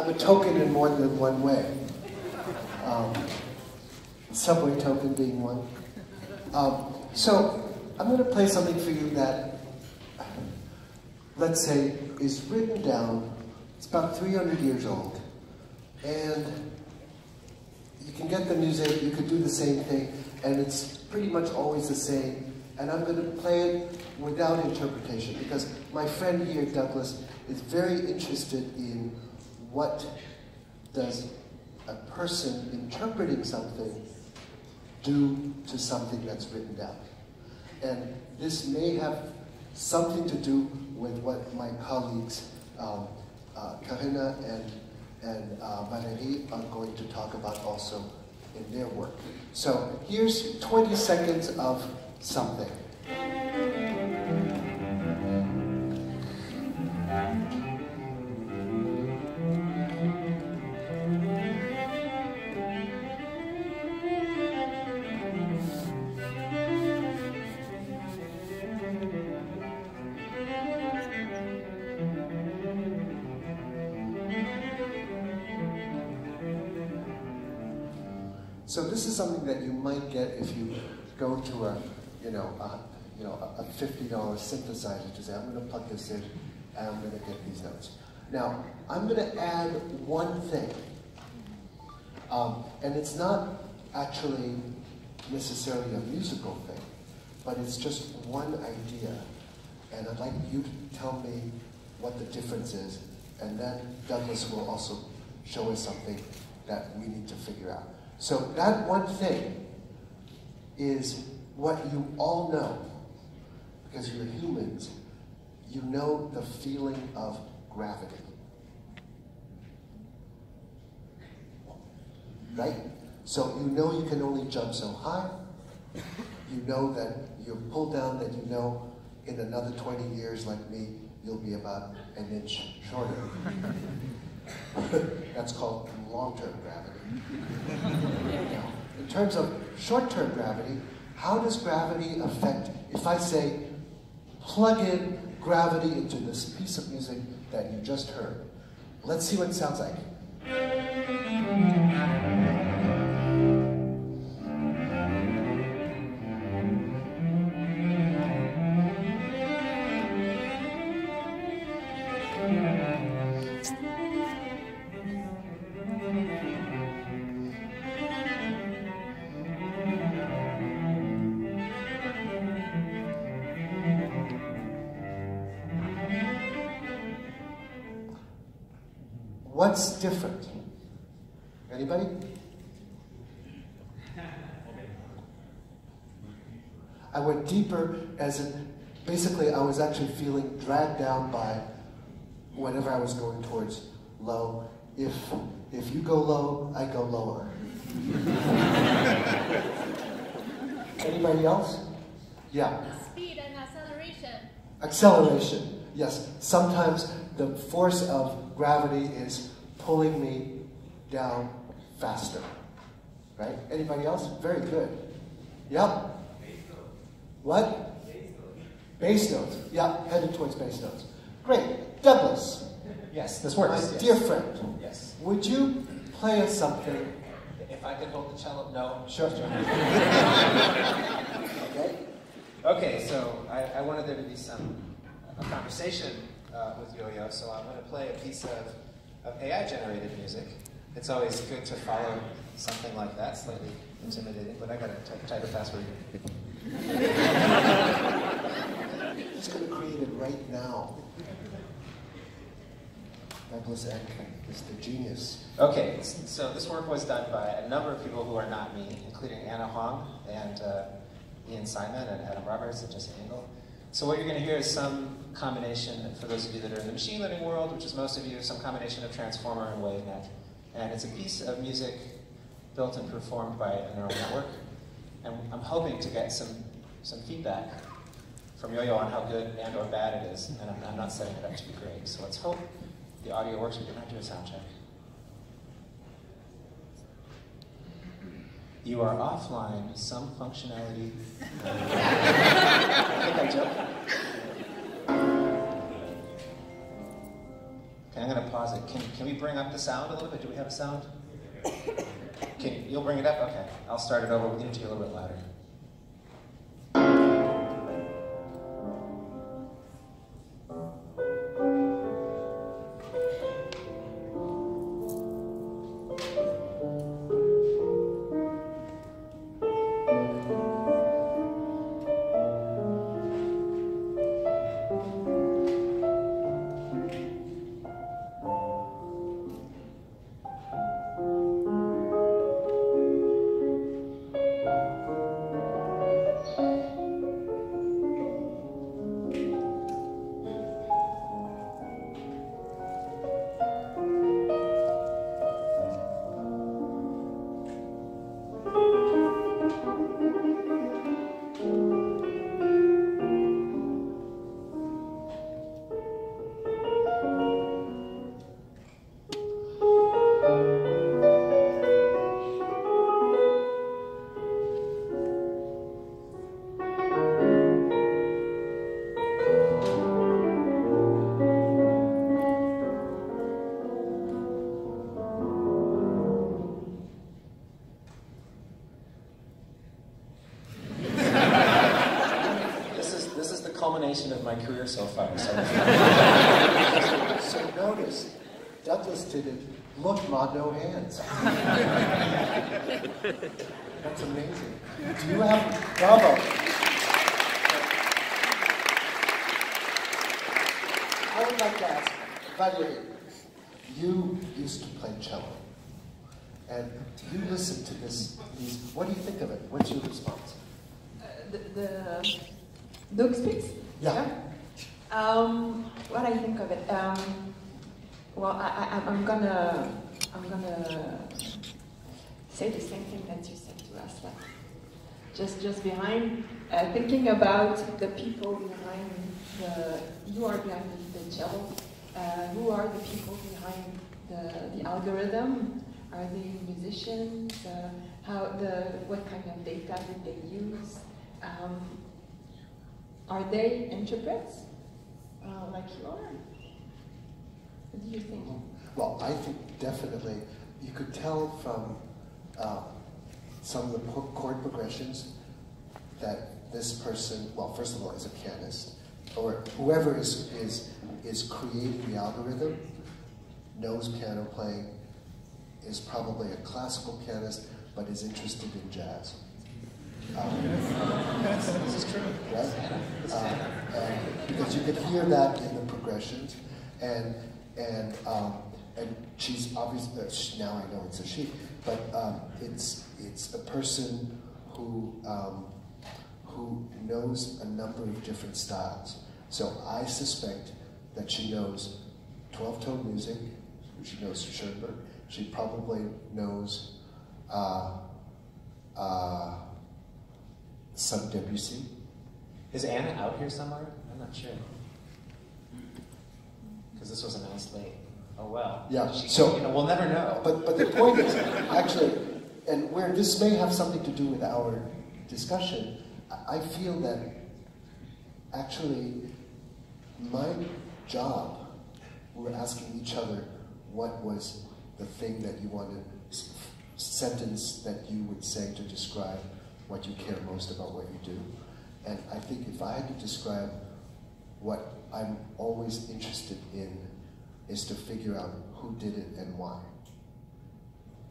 I'm a token in more than one way. Subway token being one. So I'm going to play something for you that, let's say, is written down. It's about 300 years old. And you can get the music, you could do the same thing, and it's pretty much always the same. And I'm going to play it without interpretation, because my friend here, Douglas, is very interested in what does a person interpreting something do to something that's written down. And this may have something to do with what my colleagues, Karina and Valérie, are going to talk about also in their work. So here's 20 seconds of something. So this is something that you might get if you go to a $50 synthesizer to say, I'm going to plug this in and I'm going to get these notes. Now, I'm going to add one thing, and it's not actually necessarily a musical thing, but it's just one idea, and I'd like you to tell me what the difference is, and then Douglas will also show us something that we need to figure out. So that one thing is what you all know, because you're humans. You know the feeling of gravity. Right? So you know you can only jump so high. You know that you're pulled down, that you know in another 20 years, like me, you'll be about an inch shorter. That's called long-term gravity. Now, in terms of short-term gravity, how does gravity affect, if I say, plug in gravity into this piece of music that you just heard? Let's see what it sounds like. What's different? Anybody? I went deeper, as in, basically I was actually feeling dragged down by whenever I was going towards low. If you go low, I go lower. Anybody else? Yeah. Speed and acceleration. Acceleration, yes. Sometimes the force of gravity is pulling me down faster, right? Anybody else? Very good. Yep. Bass notes. What? Bass notes. Bass notes. Yeah, headed towards bass notes. Great. Douglas. Yes, this works. My dear friend. Yes. Would you play us something? If I could hold the cello, no. Sure. Okay. Okay, so I wanted there to be a conversation with Yo-Yo, so I'm going to play a piece of AI-generated music. It's always good to follow something like that, slightly intimidating, but I got to type a password. He's going to create it right now. Douglas Eck is the genius. Okay, so this work was done by a number of people who are not me, including Anna Huang and Ian Simon and Adam Roberts and Jesse Engel. So what you're going to hear is some combination, for those of you that are in the machine learning world, which is most of you, some combination of transformer and wavenet. And it's a piece of music built and performed by a neural network. And I'm hoping to get some feedback from Yo-Yo on how good and or bad it is. And I'm not setting it up to be great. So let's hope the audio works. We didn't do a sound check. You are offline, some functionality. I think I joke. Okay, I'm going to pause it. Can we bring up the sound a little bit? Do we have a sound? You'll bring it up? Okay. I'll start it over. We need to be a little bit louder. Of my career so far. So notice, Douglas did it. Look, Ma, no hands. That's amazing. Do you have, bravo. I would like to ask, Valérie, you used to play cello, and you listen to these, what do you think of it? What's your response? Dog speaks? Yeah. What I think of it? Well, I'm gonna say the same thing that you said to us. Like, just behind, thinking about the people behind you are behind the cello. Who are the people behind the algorithm? Are they musicians? What kind of data did they use? Are they interprets like you are? What do you think? Well, I think definitely you could tell from some of the chord progressions that this person, well, first of all, is a pianist, or whoever is creating the algorithm knows piano playing, is probably a classical pianist, but is interested in jazz. This is true. Right? Because you could hear that in the progressions, and she's obviously, now I know it's a she, but it's a person who knows a number of different styles. So I suspect that she knows 12-tone music, she knows Schoenberg, she probably knows some Debussy. Is Anna out here somewhere? I'm not sure. Because this was announced late. Oh well. Yeah. So we'll never know. But the point is, actually, and where this may have something to do with our discussion, I feel that actually my job, we're asking each other what was the thing that you wanted, sentence that you would say to describe what you care most about what you do. And I think if I had to describe what I'm always interested in is to figure out who did it and why.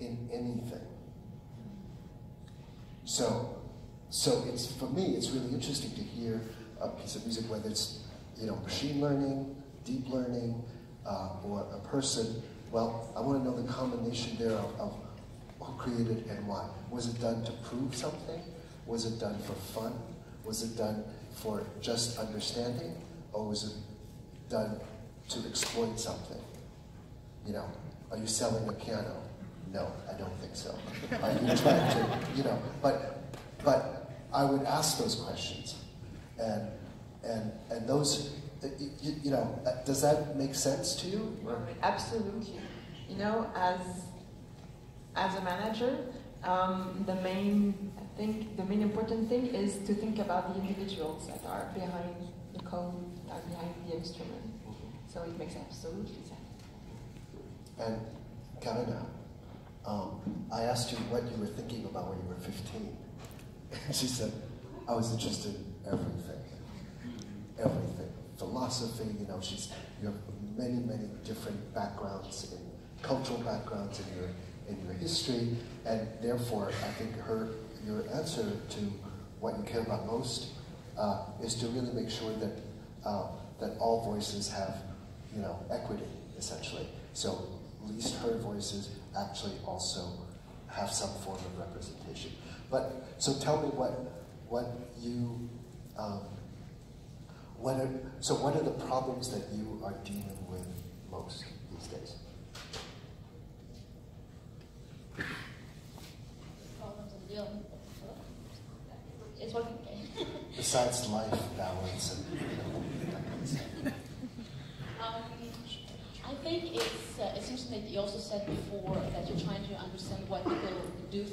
In anything. So it's, for me, it's really interesting to hear a piece of music, whether it's, machine learning, deep learning, or a person. Well, I want to know the combination there of who created and why. Was it done to prove something? Was it done for fun? Was it done for just understanding? Or was it done to exploit something? Are you selling a piano? No, I don't think so. Are you trying to, but I would ask those questions. And those, does that make sense to you? Absolutely. As a manager, the main important thing is to think about the individuals that are behind the code, that are behind the instrument. So it makes absolutely sense. And Karina, I asked you what you were thinking about when you were 15. And she said, I was interested in everything. Everything. Philosophy, you know, you have many, many different backgrounds, cultural backgrounds in your history, and therefore I think your answer to what you care about most is to really make sure that that all voices have, you know, equity, essentially. So at least her voices actually also have some form of representation. But so tell me what are the problems that you are dealing with most these days? Problems and deal. It's working. Besides life balance and I think it seems that you also said before that you're trying to understand what people do